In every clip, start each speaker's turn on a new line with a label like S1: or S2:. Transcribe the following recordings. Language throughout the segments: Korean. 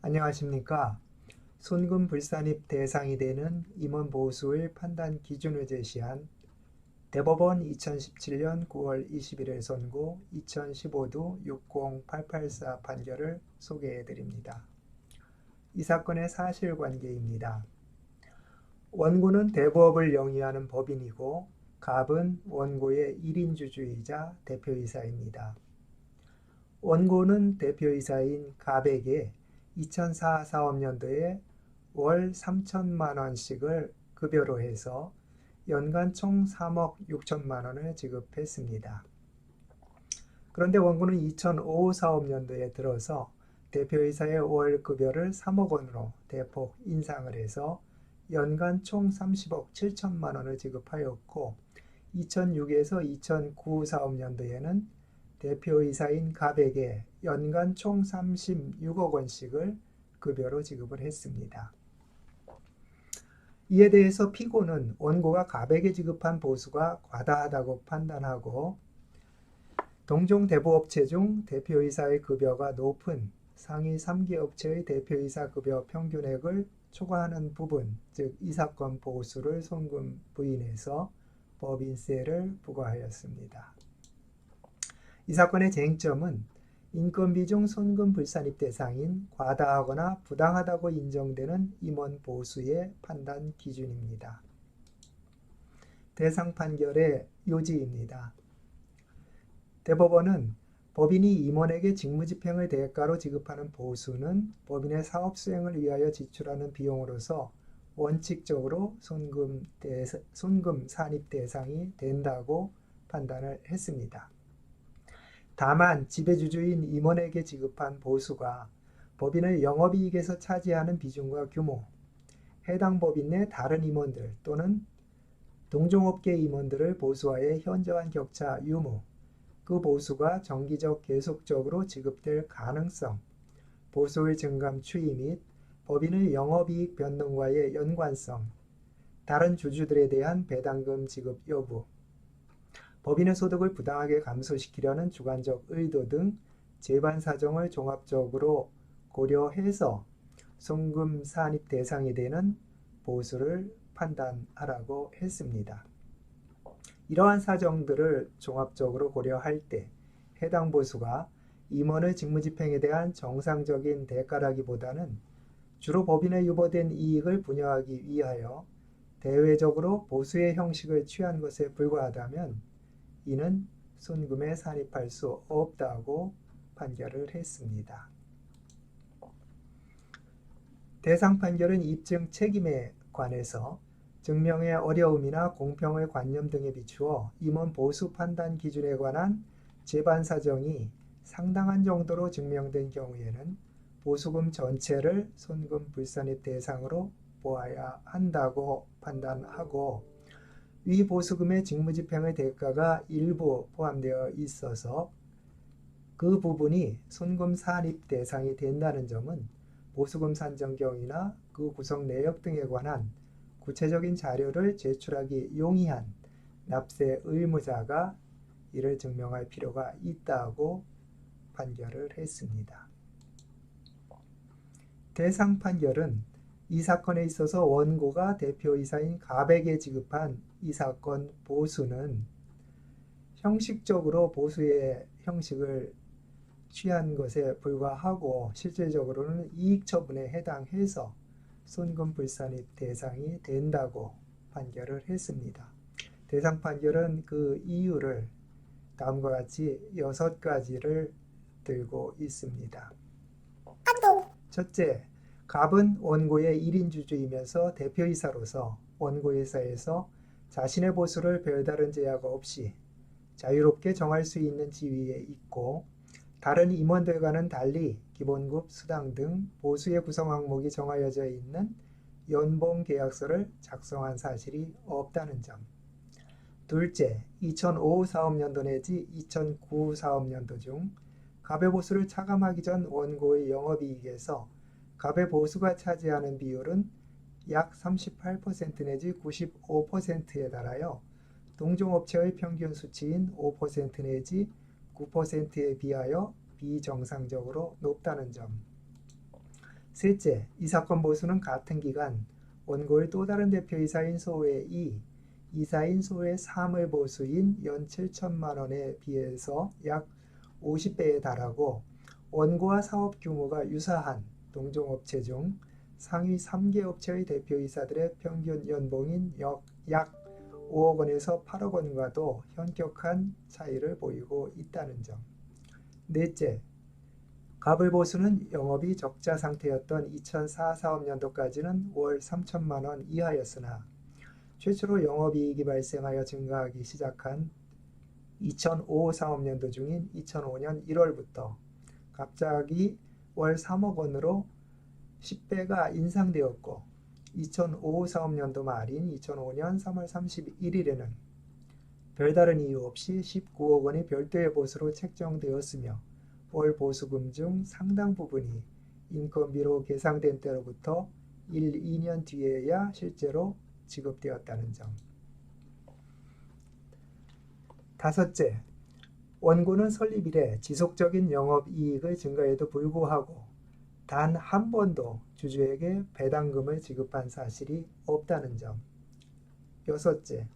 S1: 안녕하십니까. 손금 불산입 대상이 되는 임원 보수의 판단 기준을 제시한 대법원 2017년 9월 21일 선고 2015도 60884 판결을 소개해 드립니다. 이 사건의 사실관계입니다. 원고는 대부업을 영위하는 법인이고 갑은 원고의 1인 주주이자 대표이사입니다. 원고는 대표이사인 갑에게 2004 사업년도에 월 3천만 원씩을 급여로 해서 연간 총 3억 6천만 원을 지급했습니다. 그런데 원고는 2005 사업년도에 들어서 대표이사의 월 급여를 3억 원으로 대폭 인상을 해서 연간 총 30억 7천만 원을 지급하였고 2006에서 2009 사업년도에는 대표이사인 갑에게 연간 총 36억 원씩을 급여로 지급을 했습니다. 이에 대해서 피고는 원고가 갑에게 지급한 보수가 과다하다고 판단하고 동종 대부업체 중 대표이사의 급여가 높은 상위 3개 업체의 대표이사 급여 평균액을 초과하는 부분, 즉 이 사건 보수를 손금 부인해서 법인세를 부과하였습니다. 이 사건의 쟁점은 인건비 중 손금 불산입 대상인 과다하거나 부당하다고 인정되는 임원 보수의 판단 기준입니다. 대상 판결의 요지입니다. 대법원은 법인이 임원에게 직무집행의 대가로 지급하는 보수는 법인의 사업 수행을 위하여 지출하는 비용으로서 원칙적으로 손금 산입 대상이 된다고 판단을 했습니다. 다만 지배주주인 임원에게 지급한 보수가 법인의 영업이익에서 차지하는 비중과 규모, 해당 법인 내 다른 임원들 또는 동종업계 임원들의 보수와의 현저한 격차 유무, 그 보수가 정기적 계속적으로 지급될 가능성, 보수의 증감 추이 및 법인의 영업이익 변동과의 연관성, 다른 주주들에 대한 배당금 지급 여부, 법인의 소득을 부당하게 감소시키려는 주관적 의도 등 재반 사정을 종합적으로 고려해서 손금 산입 대상이 되는 보수를 판단하라고 했습니다. 이러한 사정들을 종합적으로 고려할 때 해당 보수가 임원의 직무집행에 대한 정상적인 대가라기보다는 주로 법인에 유보된 이익을 분여하기 위하여 대외적으로 보수의 형식을 취한 것에 불과하다면 이는 손금에 산입할 수 없다고 판결을 했습니다. 대상 판결은 입증 책임에 관해서 증명의 어려움이나 공평의 관념 등에 비추어 임원 보수 판단 기준에 관한 재반 사정이 상당한 정도로 증명된 경우에는 보수금 전체를 손금 불산입 대상으로 보아야 한다고 판단하고 위 보수금의 직무집행의 대가가 일부 포함되어 있어서 그 부분이 손금 산입 대상이 된다는 점은 보수금 산정경위나 그 구성 내역 등에 관한 구체적인 자료를 제출하기 용이한 납세 의무자가 이를 증명할 필요가 있다고 판결을 했습니다. 대상 판결은 이 사건에 있어서 원고가 대표이사인 갑에게 지급한 이 사건 보수는 형식적으로 보수의 형식을 취한 것에 불과하고 실질적으로는 이익 처분에 해당해서 손금 불산입 대상이 된다고 판결을 했습니다. 대상 판결은 그 이유를 다음과 같이 6가지를 들고 있습니다. 첫째, 갑은 원고의 1인 주주이면서 대표이사로서 원고회사에서 자신의 보수를 별다른 제약 없이 자유롭게 정할 수 있는 지위에 있고 다른 임원들과는 달리 기본급, 수당 등 보수의 구성 항목이 정하여져 있는 연봉 계약서를 작성한 사실이 없다는 점. 둘째, 2005 사업년도 내지 2009 사업년도 중 갑의 보수를 차감하기 전 원고의 영업이익에서 갑의 보수가 차지하는 비율은 약 38% 내지 95%에 달하여 동종업체의 평균 수치인 5% 내지 9%에 비하여 비정상적으로 높다는 점. 셋째, 이 사건 보수는 같은 기간 원고의 또 다른 대표이사인 소외 2, 이사인 소외 3의 보수인 연 7천만 원에 비해서 약 50배에 달하고 원고와 사업 규모가 유사한 동종업체 중 상위 3개 업체의 대표이사들의 평균 연봉인 약 5억 원에서 8억 원과도 현격한 차이를 보이고 있다는 점. 넷째, 가불보수는 영업이 적자 상태였던 2004-사업년도까지는 월 3천만 원 이하였으나 최초로 영업이익이 발생하여 증가하기 시작한 2005-사업년도 중인 2005년 1월부터 갑자기 월 3억 원으로 10배가 인상되었고 2005-사업년도 말인 2005년 3월 31일에는 별다른 이유 없이 19억 원이 별도의 보수로 책정되었으며 월 보수금 중 상당 부분이 인건비로 계상된 때로부터 1, 2년 뒤에야 실제로 지급되었다는 점. 다섯째, 원고는 설립 이래 지속적인 영업이익의 증가에도 불구하고 단 한 번도 주주에게 배당금을 지급한 사실이 없다는 점. 여섯째,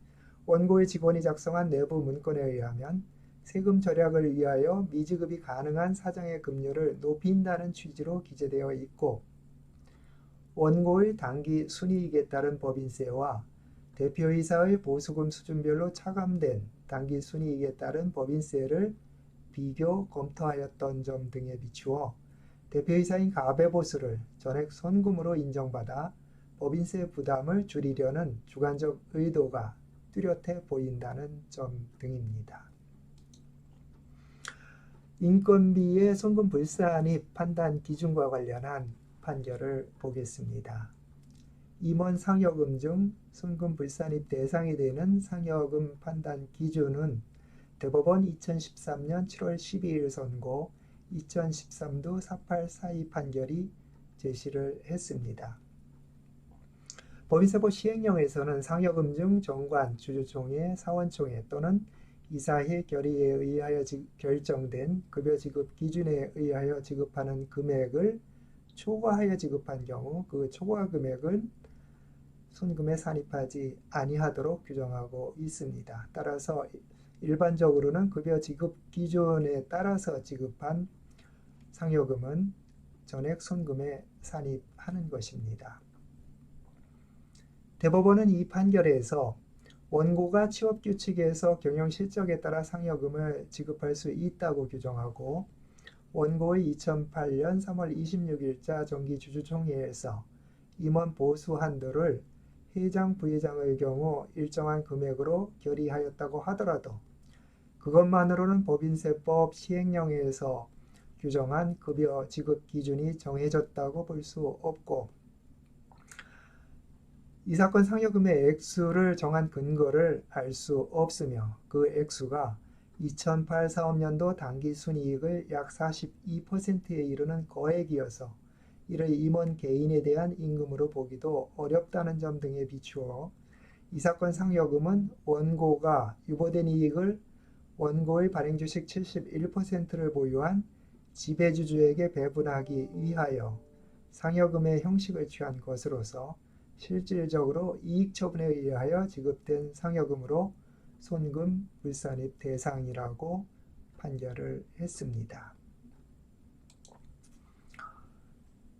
S1: 원고의 직원이 작성한 내부 문건에 의하면 세금 절약을 위하여 미지급이 가능한 사장의 급료를 높인다는 취지로 기재되어 있고 원고의 당기 순이익에 따른 법인세와 대표이사의 보수금 수준별로 차감된 당기 순이익에 따른 법인세를 비교 검토하였던 점 등에 비추어 대표이사인 가배보수를 전액 선금으로 인정받아 법인세 부담을 줄이려는 주관적 의도가 뚜렷해 보인다는 점 등입니다. 인건비의 손금 불산입 판단 기준과 관련한 판결을 보겠습니다. 임원 상여금 중 손금 불산입 대상이 되는 상여금 판단 기준은 대법원 2013년 7월 12일 선고 2013도 4842 판결이 제시를 했습니다. 법인세법 시행령에서는 상여금 중 정관, 주주총회, 사원총회 또는 이사회 결의에 의하여 결정된 급여 지급 기준에 의하여 지급하는 금액을 초과하여 지급한 경우 그 초과 금액은 손금에 산입하지 아니하도록 규정하고 있습니다. 따라서 일반적으로는 급여 지급 기준에 따라서 지급한 상여금은 전액 손금에 산입하는 것입니다. 대법원은 이 판결에서 원고가 취업규칙에서 경영실적에 따라 상여금을 지급할 수 있다고 규정하고 원고의 2008년 3월 26일자 정기주주총회에서 임원 보수 한도를 회장, 부회장의 경우 일정한 금액으로 결의하였다고 하더라도 그것만으로는 법인세법 시행령에서 규정한 급여 지급 기준이 정해졌다고 볼 수 없고 이 사건 상여금의 액수를 정한 근거를 알 수 없으며 그 액수가 2008 사업년도 당기순이익의 약 42%에 이르는 거액이어서 이를 임원 개인에 대한 임금으로 보기도 어렵다는 점 등에 비추어 이 사건 상여금은 원고가 유보된 이익을 원고의 발행주식 71%를 보유한 지배주주에게 배분하기 위하여 상여금의 형식을 취한 것으로서 실질적으로 이익처분에 의하여 지급된 상여금으로 손금 불산입 대상이라고 판결을 했습니다.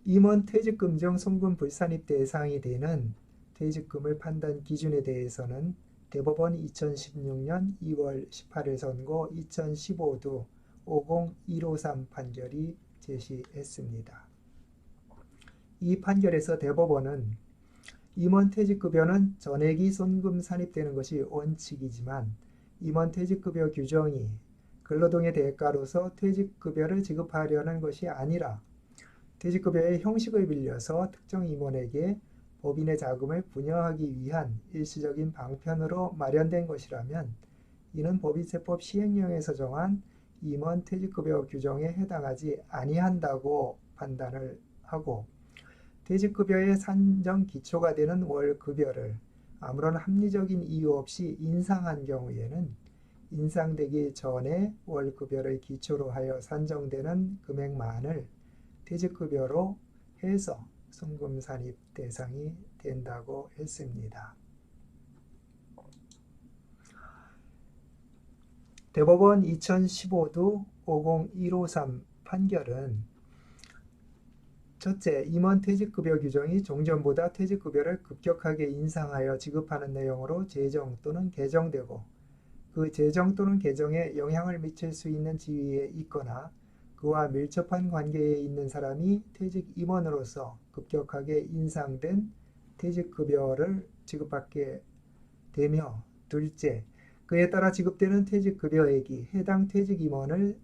S1: 임원 퇴직금 중 손금 불산입 대상이 되는 퇴직금을 판단 기준에 대해서는 대법원 2016년 2월 18일 선고 2015도 50153 판결이 제시했습니다. 이 판결에서 대법원은 임원 퇴직급여는 전액이 손금 산입되는 것이 원칙이지만 임원 퇴직급여 규정이 근로동의 대가로서 퇴직급여를 지급하려는 것이 아니라 퇴직급여의 형식을 빌려서 특정 임원에게 법인의 자금을 분여하기 위한 일시적인 방편으로 마련된 것이라면 이는 법인세법 시행령에서 정한 임원 퇴직급여 규정에 해당하지 아니한다고 판단을 하고 퇴직급여의 산정 기초가 되는 월급여를 아무런 합리적인 이유 없이 인상한 경우에는 인상되기 전에 월급여를 기초로 하여 산정되는 금액만을 퇴직급여로 해서 순금 산입 대상이 된다고 했습니다. 대법원 2015도 50153 판결은 첫째, 임원 퇴직급여 규정이 종전보다 퇴직급여를 급격하게 인상하여 지급하는 내용으로 제정 또는 개정되고 그 제정 또는 개정에 영향을 미칠 수 있는 지위에 있거나 그와 밀접한 관계에 있는 사람이 퇴직 임원으로서 급격하게 인상된 퇴직급여를 지급받게 되며 둘째, 그에 따라 지급되는 퇴직급여액이 해당 퇴직 임원을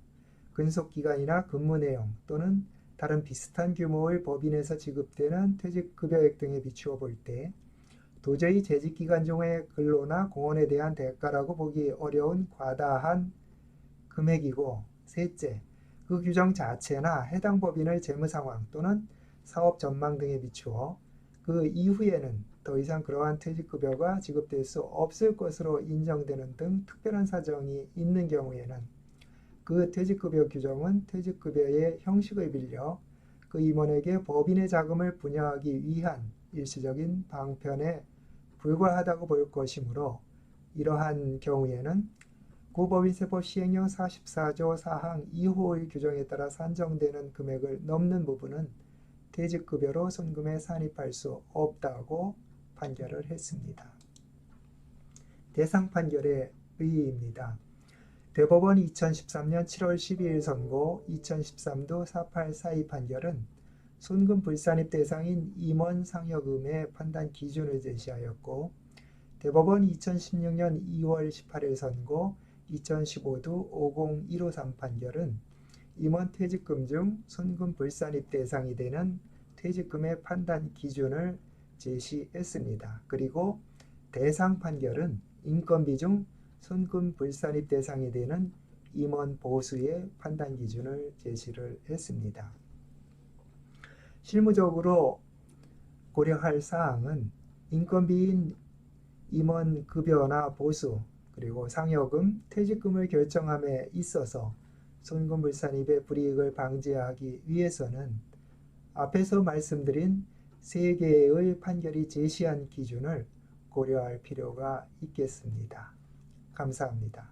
S1: 근속기간이나 근무 내용 또는 다른 비슷한 규모의 법인에서 지급되는 퇴직급여액 등에 비추어 볼 때 도저히 재직기간 중의 근로나 공헌에 대한 대가라고 보기 어려운 과다한 금액이고 셋째, 그 규정 자체나 해당 법인의 재무상황 또는 사업 전망 등에 비추어 그 이후에는 더 이상 그러한 퇴직급여가 지급될 수 없을 것으로 인정되는 등 특별한 사정이 있는 경우에는 그 퇴직급여 규정은 퇴직급여의 형식을 빌려 그 임원에게 법인의 자금을 분여하기 위한 일시적인 방편에 불과하다고 볼 것이므로 이러한 경우에는 구법인세법 시행령 44조 4항 2호의 규정에 따라 산정되는 금액을 넘는 부분은 퇴직급여로 순금에 산입할 수 없다고 판결을 했습니다. 대상 판결의 의의입니다. 대법원 2013년 7월 12일 선고 2013도 4842 판결은 순금 불산입 대상인 임원 상여금의 판단 기준을 제시하였고 대법원 2016년 2월 18일 선고 2015도 50153 판결은 임원 퇴직금 중 순금 불산입 대상이 되는 퇴직금의 판단 기준을 제시했습니다. 그리고 대상 판결은 인건비 중 순금 불산입 대상이 되는 임원 보수의 판단 기준을 제시를 했습니다. 실무적으로 고려할 사항은 인건비인 임원 급여나 보수 그리고 상여금, 퇴직금을 결정함에 있어서 순금 불산입의 불이익을 방지하기 위해서는 앞에서 말씀드린 세 개의 판결이 제시한 기준을 고려할 필요가 있겠습니다. 감사합니다.